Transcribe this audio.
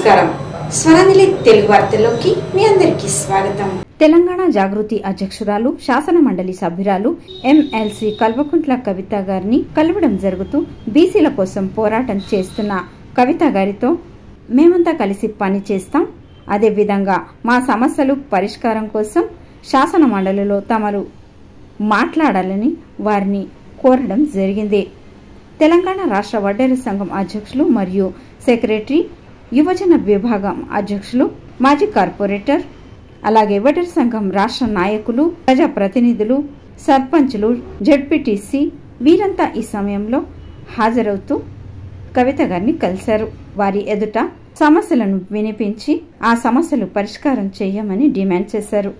నమస్కారం. స్వరనిలి తెలుగు వార్తల్లోకి మీ అందరికీ స్వాగతం. తెలంగాణ జాగృతి అధ్యక్షురాలు శాసన మండలి సభ్యురాలు ఎమ్మెల్సీ కల్వకుంట్ల కవిత గారిని కలవడం జరుగుతూ బీసీల కోసం పోరాటం చేస్తున్న కవిత గారితో మేమంతా కలిసి పని చేస్తాం, అదేవిధంగా మా సమస్యలు పరిష్కారం కోసం శాసన మండలిలో తమరు మాట్లాడాలని వారిని కోరడం జరిగింది. తెలంగాణ రాష్ట్ర వడ్డేర సంఘం అధ్యక్షులు మరియు సెక్రటరీ, యువజన విభాగం అధ్యక్షులు, మాజీ కార్పొరేటర్, అలాగే వడ్డేర సంఘం రాష్ట్ర నాయకులు, ప్రజాప్రతినిధులు, సర్పంచులు, జడ్పీటీసీ వీరంతా ఈ సమయంలో హాజరవుతూ కవిత గారిని కలిశారు. వారి ఎదుట సమస్యలను వినిపించి ఆ సమస్యలు పరిష్కారం చేయమని డిమాండ్ చేశారు.